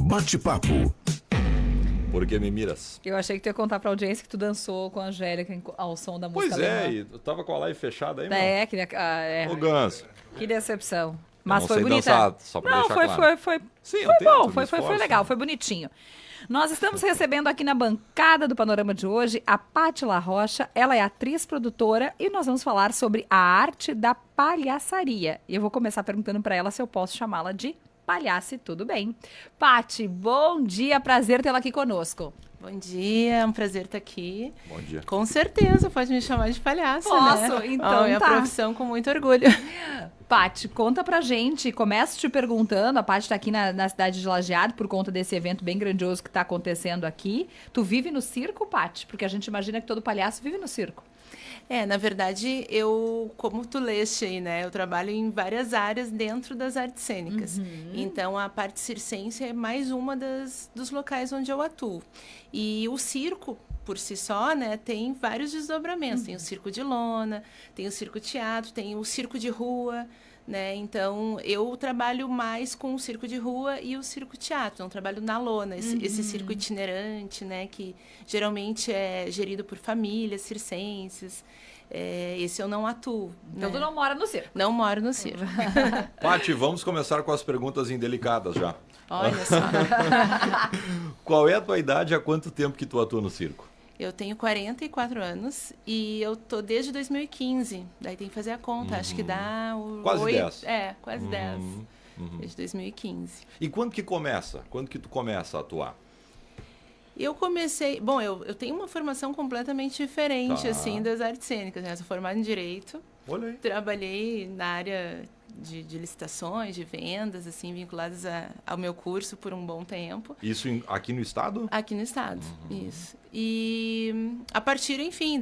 Bate-papo. Por que me miras? Eu achei que tu ia contar pra audiência que tu dançou com a Angélica ao som da música Pois é, alemã. e eu tava com a live fechada aí, meu. Ô, Ganso. Que decepção. Mas não foi sei bonita. dançar, só pra Não, deixar foi, claro. foi Sim, eu tento, bom, me foi esforço. legal, foi bonitinho. Nós estamos recebendo aqui na bancada do Panorama de hoje a Paty La Rocha. Ela é atriz, produtora e nós vamos falar sobre a arte da palhaçaria. E eu vou começar perguntando pra ela se eu posso chamá-la de palhaça, tudo bem. Paty, bom dia, prazer tê-la aqui conosco. Bom dia, é um prazer estar aqui. Bom dia. Com certeza, pode me chamar de palhaça, Posso? né? Então É a tá. profissão com muito orgulho. Paty, conta pra gente, começo te perguntando, a Paty tá aqui na cidade de Lajeado por conta desse evento bem grandioso que tá acontecendo aqui. Tu vive no circo, Paty? Porque a gente imagina que todo palhaço vive no circo. Na verdade, como tu leste aí, né? Eu trabalho em várias áreas dentro das artes cênicas. Então, a parte circense é mais uma dos locais onde eu atuo. E o circo, por si só, né, tem vários desdobramentos. Tem o circo de lona, tem o circo teatro, tem o circo de rua, né? Então, eu trabalho mais com o circo de rua e o circo teatro. Não trabalho na lona, esse circo itinerante, né? Que geralmente é gerido por famílias circenses. Esse eu não atuo. Então né? tu não mora no circo. Não moro no circo. Paty, vamos começar com as perguntas indelicadas já. Olha só. Qual é a tua idade e há quanto tempo que tu atua no circo? Eu tenho 44 anos e eu tô desde 2015. Daí tem que fazer a conta. Acho que dá... Quase 10. Quase 10. Desde 2015. E quando que começa? Quando que tu começa a atuar? Eu comecei... Bom, eu tenho uma formação completamente diferente, Tá. assim, das artes cênicas. Né? Eu sou formada em Direito. Olha aí. Trabalhei na área de licitações, de vendas, assim, vinculadas ao meu curso por um bom tempo. Isso aqui no estado? Aqui no estado, isso. E a partir, enfim,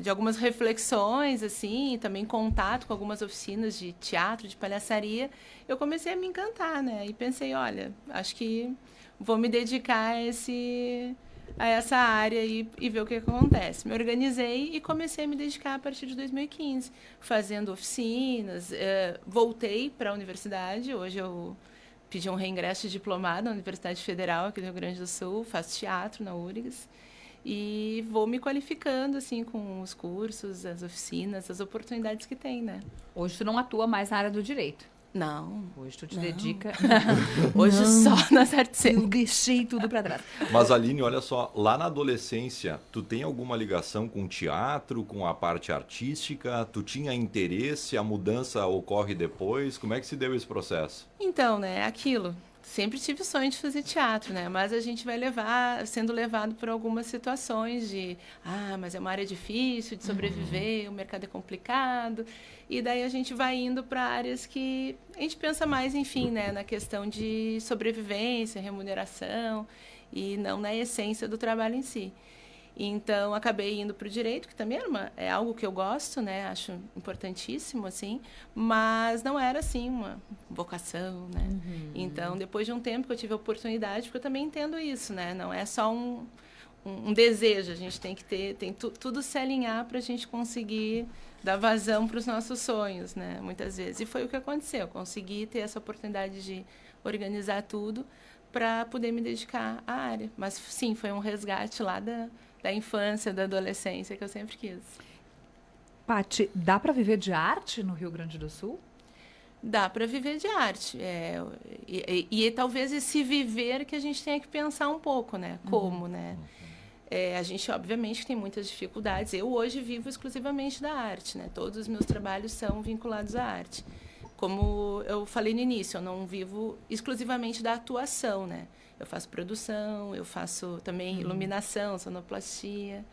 de algumas reflexões, assim, e também contato com algumas oficinas de teatro, de palhaçaria, eu comecei a me encantar, né? E pensei, olha, acho que vou me dedicar a essa área e ver o que acontece. Me organizei e comecei a me dedicar a partir de 2015, fazendo oficinas, voltei para a universidade, hoje eu pedi um reingresso de diplomado na Universidade Federal aqui do Rio Grande do Sul, faço teatro na URGS e vou me qualificando assim com os cursos, as oficinas, as oportunidades que tem, né? Hoje tu não atua mais na área do direito. Não. Hoje tu te dedica... Hoje só nas artes Eu cênicas. deixei tudo pra trás. Mas Aline, olha só, lá na adolescência, tu tem alguma ligação com o teatro, com a parte artística? Tu tinha interesse? A mudança ocorre depois? Como é que se deu esse processo? Então, né, aquilo. Sempre tive o sonho de fazer teatro, né? Mas a gente vai sendo levado por algumas situações de, mas é uma área difícil de sobreviver, o mercado é complicado. E daí a gente vai indo para áreas que a gente pensa mais, enfim, né, na questão de sobrevivência, remuneração e não na essência do trabalho em si. Então, acabei indo para o direito, que também é algo que eu gosto, né? Acho importantíssimo, assim, mas não era, assim, uma vocação, né? Então, depois de um tempo que eu tive a oportunidade, porque eu também entendo isso, né? Não é só um desejo, a gente tem que ter, tudo se alinhar para a gente conseguir dar vazão para os nossos sonhos, né? Muitas vezes. E foi o que aconteceu, eu consegui ter essa oportunidade de organizar tudo para poder me dedicar à área. Mas, sim, foi um resgate lá da infância, da adolescência, que eu sempre quis. Paty, dá pra viver de arte no Rio Grande do Sul? Dá para viver de arte. E talvez esse viver que a gente tenha que pensar um pouco, né? Como, né? A gente, obviamente, tem muitas dificuldades. Eu, hoje, vivo exclusivamente da arte, né? Todos os meus trabalhos são vinculados à arte. Como eu falei no início, eu não vivo exclusivamente da atuação, né? Eu faço produção, eu faço também iluminação, sonoplastia.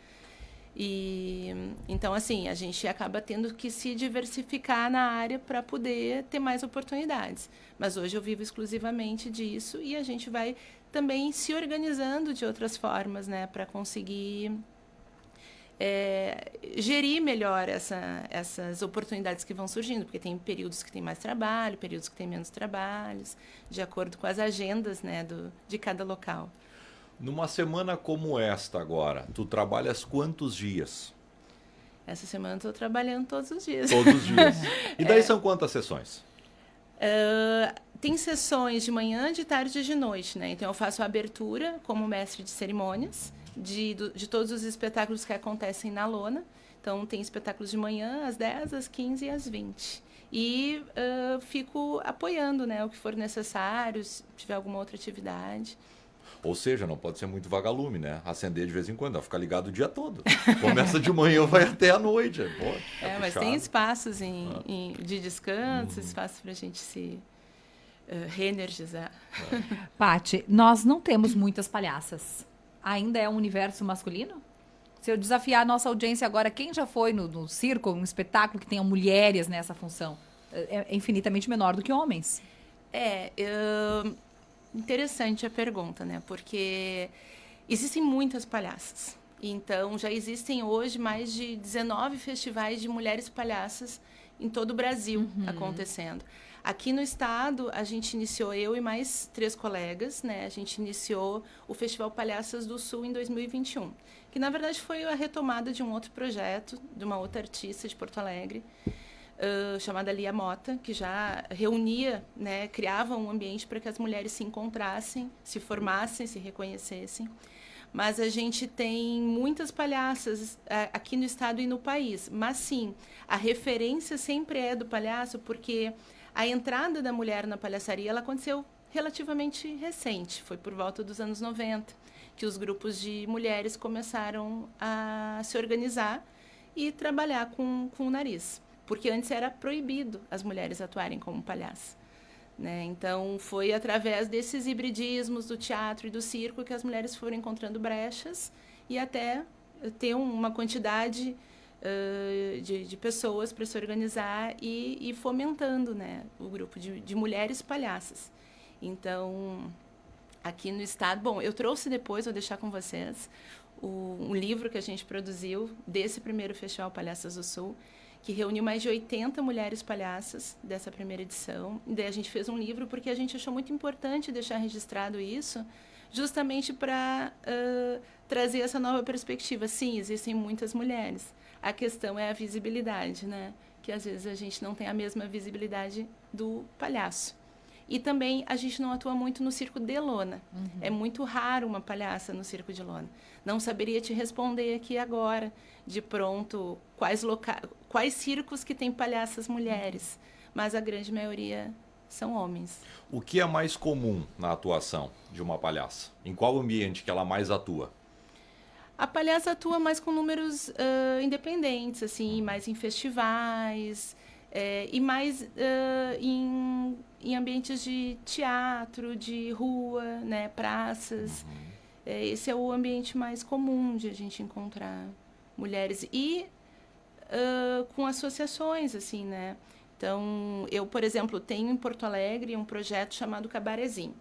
E então, assim, a gente acaba tendo que se diversificar na área para poder ter mais oportunidades. Mas hoje eu vivo exclusivamente disso e a gente vai também se organizando de outras formas, né, para conseguir gerir melhor essas oportunidades que vão surgindo, porque tem períodos que tem mais trabalho, períodos que tem menos trabalhos, de acordo com as agendas, né, de cada local. Numa semana como esta agora, tu trabalhas quantos dias? Essa semana eu estou trabalhando todos os dias. Todos os dias. E daí são quantas sessões? Tem sessões de manhã, de tarde e de noite, né? Então, eu faço a abertura como mestre de cerimônias de todos os espetáculos que acontecem na lona. Então, tem espetáculos de manhã, às 10, às 15 e às 20. E fico apoiando, né, o que for necessário, se tiver alguma outra atividade. Ou seja, não pode ser muito vagalume, né? Acender de vez em quando, ficar ligado o dia todo. Começa de manhã, vai até a noite. Mas tem espaços de descanso, espaços para a gente se reenergizar. Paty, nós não temos muitas palhaças. Ainda é um universo masculino? Se eu desafiar a nossa audiência agora, quem já foi no circo, um espetáculo que tenha mulheres nessa função? É infinitamente menor do que homens. Interessante a pergunta, né? Porque existem muitas palhaças. Então, já existem hoje mais de 19 festivais de mulheres palhaças em todo o Brasil acontecendo. Aqui no estado, a gente iniciou, eu e mais 3 colegas, né? A gente iniciou o Festival Palhaças do Sul em 2021, que na verdade foi a retomada de um outro projeto, de uma outra artista de Porto Alegre, chamada Lia Mota, que já reunia, né, criava um ambiente para que as mulheres se encontrassem, se formassem, se reconhecessem. Mas a gente tem muitas palhaças aqui no estado e no país. Mas sim, a referência sempre é do palhaço, porque a entrada da mulher na palhaçaria ela aconteceu relativamente recente, foi por volta dos anos 90, que os grupos de mulheres começaram a se organizar e trabalhar com o nariz. Porque antes era proibido as mulheres atuarem como palhaças, né? Então, foi através desses hibridismos do teatro e do circo que as mulheres foram encontrando brechas e até ter uma quantidade de pessoas para se organizar e fomentando, né, o grupo de mulheres palhaças. Então, aqui no estado... Bom, eu trouxe depois, vou deixar com vocês, um livro que a gente produziu desse primeiro Festival Palhaças do Sul, que reuniu mais de 80 mulheres palhaças dessa primeira edição. E daí a gente fez um livro porque a gente achou muito importante deixar registrado isso, justamente para trazer essa nova perspectiva. Sim, existem muitas mulheres. A questão é a visibilidade, né? Que às vezes a gente não tem a mesma visibilidade do palhaço. E também a gente não atua muito no circo de lona. É muito raro uma palhaça no circo de lona. Não saberia te responder aqui agora, de pronto, quais circos que tem palhaças mulheres. Mas a grande maioria são homens. O que é mais comum na atuação de uma palhaça? Em qual ambiente que ela mais atua? A palhaça atua mais com números independentes, assim, mais em festivais... e mais em ambientes de teatro, de rua, né, praças. Esse é o ambiente mais comum de a gente encontrar mulheres. E com associações, assim, né? Então, eu, por exemplo, tenho em Porto Alegre um projeto chamado Cabarezinho,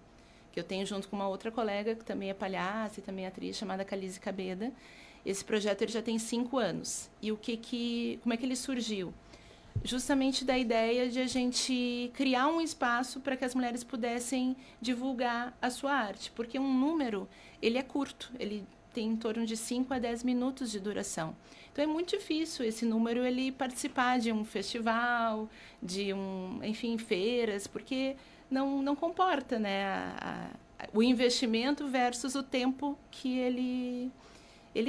que eu tenho junto com uma outra colega, que também é palhaça e também é atriz, chamada Calise Cabeda. Esse projeto ele já tem 5 anos. E como é que ele surgiu? Justamente da ideia de a gente criar um espaço para que as mulheres pudessem divulgar a sua arte, porque um número, ele é curto, ele tem em torno de 5 a 10 minutos de duração. Então, é muito difícil esse número ele participar de um festival, de enfim, feiras, porque não comporta, né, o investimento versus o tempo que ele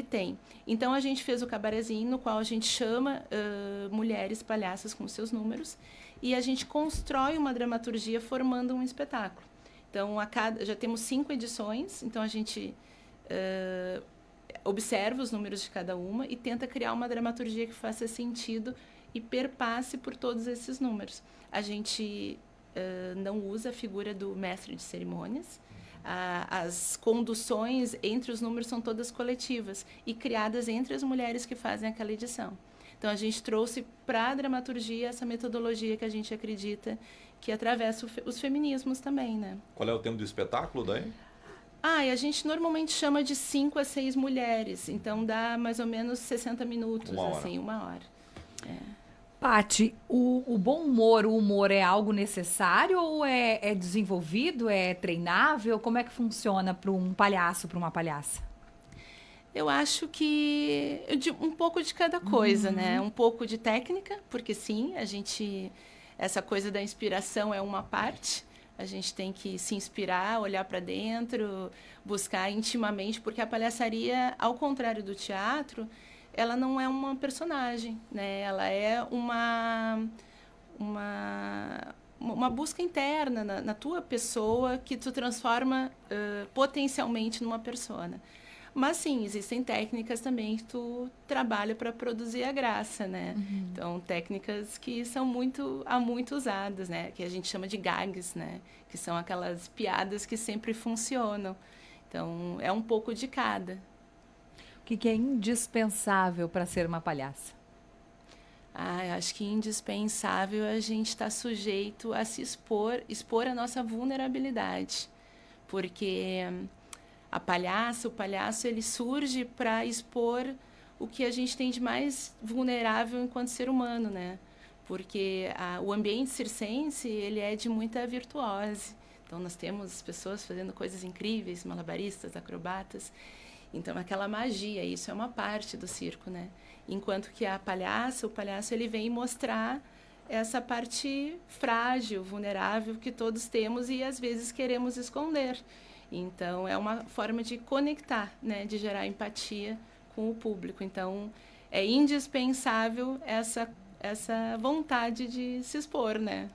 tem. Então, a gente fez o Cabarezinho, no qual a gente chama mulheres palhaças com seus números e a gente constrói uma dramaturgia formando um espetáculo. Então, já temos 5 edições, então a gente observa os números de cada uma e tenta criar uma dramaturgia que faça sentido e perpasse por todos esses números. A gente não usa a figura do mestre de cerimônias. As conduções entre os números são todas coletivas e criadas entre as mulheres que fazem aquela edição. Então, a gente trouxe para a dramaturgia essa metodologia que a gente acredita que atravessa os feminismos também, né? Qual é o tempo do espetáculo daí? E a gente normalmente chama de 5 a 6 mulheres, então dá mais ou menos 60 minutos, uma hora. Paty, o bom humor, o humor é algo necessário ou é desenvolvido, é treinável? Como é que funciona para um palhaço, para uma palhaça? Eu acho que um pouco de cada coisa, né? Um pouco de técnica, porque sim, a gente essa coisa da inspiração é uma parte. A gente tem que se inspirar, olhar para dentro, buscar intimamente, porque a palhaçaria, ao contrário do teatro, ela não é uma personagem, né? Ela é uma busca interna na tua pessoa que tu transforma potencialmente numa persona. Mas, sim, existem técnicas também que tu trabalha para produzir a graça, né? Então, técnicas que são muito usadas, né? Que a gente chama de gags, né? Que são aquelas piadas que sempre funcionam. Então, é um pouco de cada. O que é indispensável para ser uma palhaça? Eu acho que indispensável a gente estar sujeito a se expor a nossa vulnerabilidade. Porque o palhaço, ele surge para expor o que a gente tem de mais vulnerável enquanto ser humano, né? Porque o ambiente circense, ele é de muita virtuose. Então, nós temos pessoas fazendo coisas incríveis, malabaristas, acrobatas. Então, aquela magia, isso é uma parte do circo, né? Enquanto que o palhaço, ele vem mostrar essa parte frágil, vulnerável que todos temos e, às vezes, queremos esconder. Então, é uma forma de conectar, né? De gerar empatia com o público. Então, é indispensável essa vontade de se expor, né?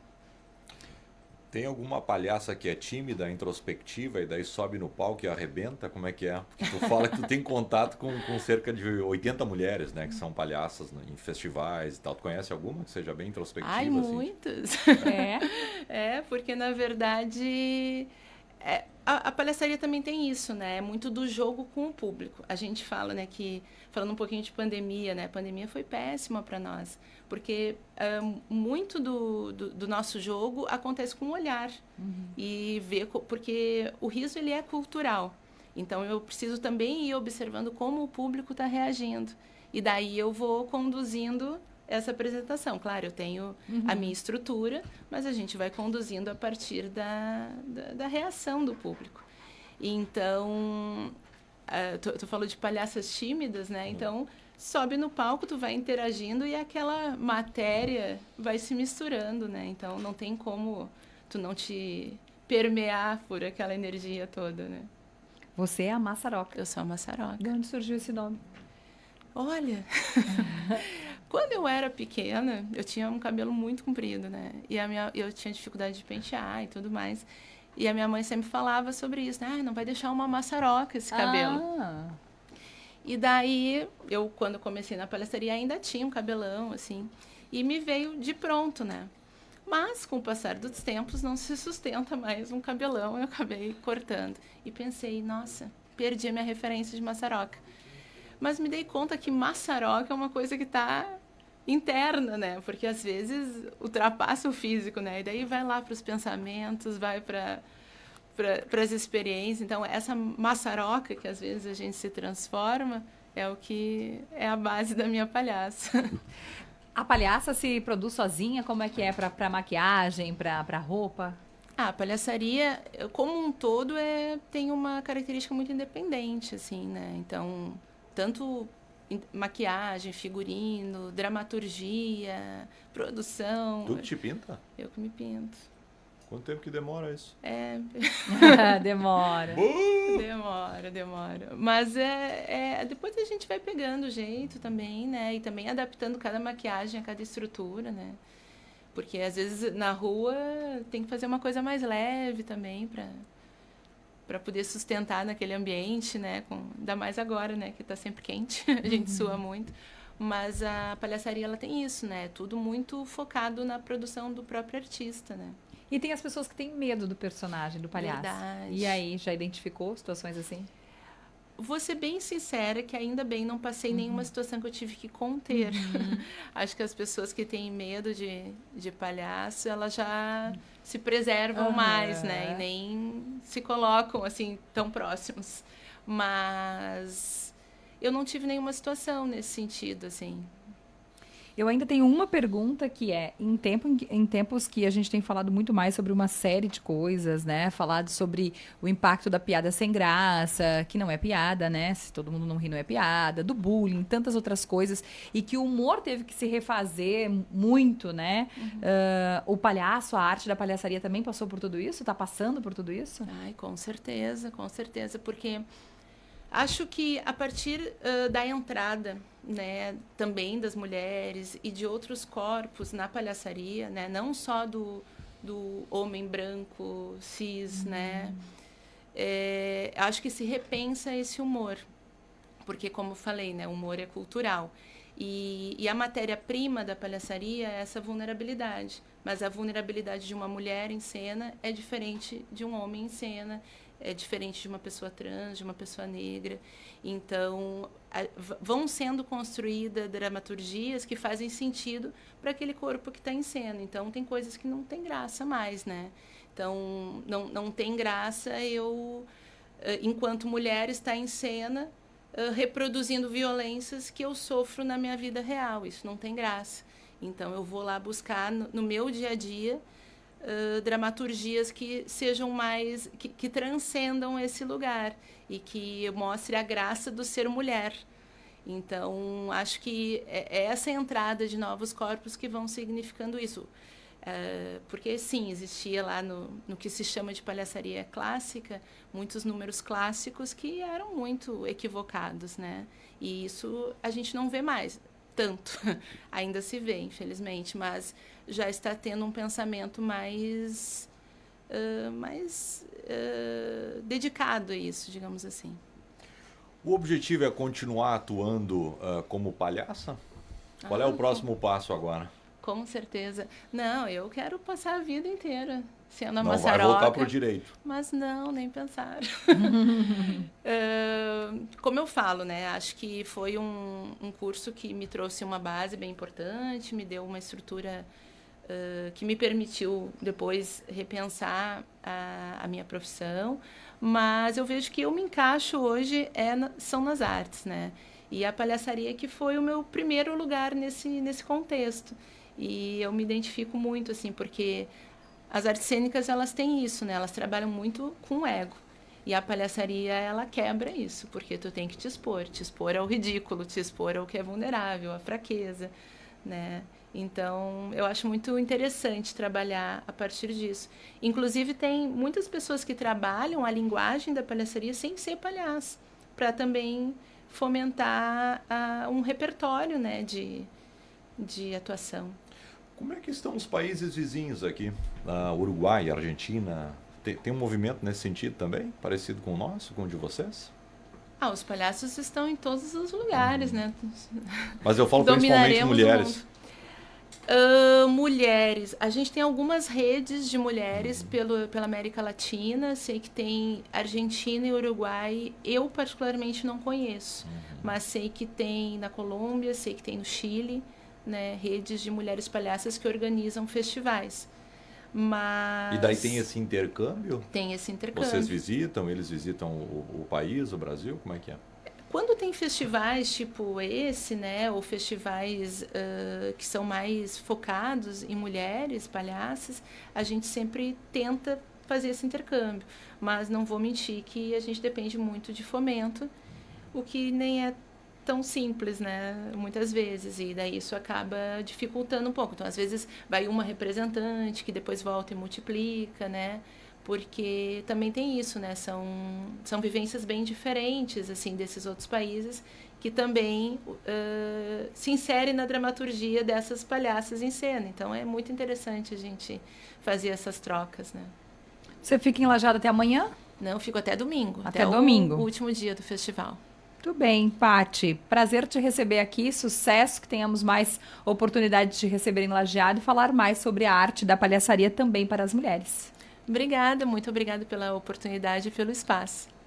Tem alguma palhaça que é tímida, introspectiva e daí sobe no palco e arrebenta? Como é que é? Porque tu fala que tu tem contato com cerca de 80 mulheres, né? Que são palhaças em festivais e tal. Tu conhece alguma que seja bem introspectiva? Ai, assim? muitas. Porque, na verdade, a palhaçaria também tem isso, né? É muito do jogo com o público. A gente fala, né, que... Falando um pouquinho de pandemia, né? A pandemia foi péssima para nós. Porque muito do nosso jogo acontece com o olhar. E ver... Porque o riso, ele é cultural. Então, eu preciso também ir observando como o público está reagindo. E daí eu vou conduzindo essa apresentação. Claro, eu tenho a minha estrutura, mas a gente vai conduzindo a partir da reação do público. Então, tu falou de palhaças tímidas, né? Então, sobe no palco, tu vai interagindo e aquela matéria vai se misturando, né? Então, não tem como tu não te permear por aquela energia toda, né? Você é a Massaroca. Eu sou a Massaroca. De onde surgiu esse nome? Olha, quando eu era pequena, eu tinha um cabelo muito comprido, né? E eu tinha dificuldade de pentear e tudo mais. E a minha mãe sempre falava sobre isso, né? Não vai deixar uma maçaroca esse cabelo. E daí, eu, quando comecei na palhaçaria, ainda tinha um cabelão, assim. E me veio de pronto, né? Mas, com o passar dos tempos, não se sustenta mais um cabelão. Eu acabei cortando. E pensei, nossa, perdi a minha referência de maçaroca. Mas me dei conta que maçaroca é uma coisa que está interna, né? Porque, às vezes, ultrapassa o físico, né? E daí vai lá para os pensamentos, vai para as experiências. Então, essa maçaroca que, às vezes, a gente se transforma é o que é a base da minha palhaça. A palhaça se produz sozinha? Como é que é para maquiagem, para roupa? A palhaçaria, como um todo, tem uma característica muito independente, assim, né? Então, tanto maquiagem, figurino, dramaturgia, produção... Tu que te pinta? Eu que me pinto. Quanto tempo que demora isso? Demora. Demora. Mas depois a gente vai pegando o jeito também, né? E também adaptando cada maquiagem a cada estrutura, né? Porque, às vezes, na rua tem que fazer uma coisa mais leve também para poder sustentar naquele ambiente, né? Ainda mais agora, né? Que está sempre quente, a gente sua muito. Mas a palhaçaria, ela tem isso, né? Tudo muito focado na produção do próprio artista, né? E tem as pessoas que têm medo do personagem, do palhaço. Verdade. E aí, já identificou situações assim? Vou ser bem sincera que ainda bem não passei nenhuma situação que eu tive que conter. Acho que as pessoas que têm medo de palhaço, elas já se preservam mais, né? E nem se colocam, assim, tão próximos. Mas eu não tive nenhuma situação nesse sentido, assim. Eu ainda tenho uma pergunta que é, em tempos que a gente tem falado muito mais sobre uma série de coisas, né? Falado sobre o impacto da piada sem graça, que não é piada, né? Se todo mundo não ri, não é piada, do bullying, tantas outras coisas, e que o humor teve que se refazer muito, né? O palhaço, a arte da palhaçaria também passou por tudo isso? Tá passando por tudo isso? Ai, com certeza, porque acho que a partir da entrada, né, também das mulheres e de outros corpos na palhaçaria, né, não só do homem branco, cis, né, acho que se repensa esse humor, porque, como eu falei, né, o humor é cultural. E a matéria-prima da palhaçaria é essa vulnerabilidade. Mas a vulnerabilidade de uma mulher em cena é diferente de um homem em cena, é diferente de uma pessoa trans, de uma pessoa negra. Então, vão sendo construídas dramaturgias que fazem sentido para aquele corpo que está em cena. Então, tem coisas que não tem graça mais, né? Então, não tem graça eu, enquanto mulher, estar em cena reproduzindo violências que eu sofro na minha vida real. Isso não tem graça. Então, eu vou lá buscar no meu dia a dia dramaturgias que sejam mais... que transcendam esse lugar e que mostre a graça do ser mulher. Então, acho que é essa entrada de novos corpos que vão significando isso. Porque, sim, existia lá no que se chama de palhaçaria clássica, muitos números clássicos que eram muito equivocados, né? E isso a gente não vê mais tanto. Ainda se vê, infelizmente, mas já está tendo um pensamento mais dedicado a isso, digamos assim. O objetivo é continuar atuando como palhaça? Qual é o próximo passo agora? Com certeza. Não, eu quero passar a vida inteira sendo a Não maçaroca. vai voltar para o direito. Mas não, nem pensar. Como eu falo, né? Acho que foi um curso que me trouxe uma base bem importante, me deu uma estrutura que me permitiu depois repensar a minha profissão. Mas eu vejo que eu me encaixo hoje são nas artes, né? E a palhaçaria que foi o meu primeiro lugar nesse contexto. E eu me identifico muito, assim, porque as artes cênicas, elas têm isso, né? Elas trabalham muito com o ego. E a palhaçaria, ela quebra isso, porque tu tem que te expor ao ridículo, te expor ao que é vulnerável, à fraqueza, né? Então, eu acho muito interessante trabalhar a partir disso. Inclusive, tem muitas pessoas que trabalham a linguagem da palhaçaria sem ser palhaço, para também fomentar um repertório, né, de atuação. Como é que estão os países vizinhos aqui? Uruguai, Argentina, tem um movimento nesse sentido também? Parecido com o nosso, com o de vocês? Os palhaços estão em todos os lugares, né? Mas eu falo principalmente mulheres. Mulheres. A gente tem algumas redes de mulheres pela América Latina. Sei que tem Argentina e Uruguai. Eu, particularmente, não conheço. Mas sei que tem na Colômbia, sei que tem no Chile, né, redes de mulheres palhaças que organizam festivais. Mas... E daí tem esse intercâmbio? Tem esse intercâmbio. Vocês visitam, eles visitam o país, o Brasil? Como é que é? Quando tem festivais tipo esse, né, ou festivais que são mais focados em mulheres palhaças, a gente sempre tenta fazer esse intercâmbio. Mas não vou mentir que a gente depende muito de fomento, o que nem é tão simples, né, muitas vezes, e daí isso acaba dificultando um pouco. Então, às vezes, vai uma representante que depois volta e multiplica, né, porque também tem isso, né, são vivências bem diferentes, assim, desses outros países, que também se inserem na dramaturgia dessas palhaças em cena. Então, é muito interessante a gente fazer essas trocas, né. Você fica em Lajeado até amanhã? Não, eu fico até domingo. Até domingo. O último dia do festival. Muito bem, Paty. Prazer te receber aqui. Sucesso, que tenhamos mais oportunidade de te receber em Lajeado e falar mais sobre a arte da palhaçaria também para as mulheres. Obrigada, muito obrigada pela oportunidade e pelo espaço.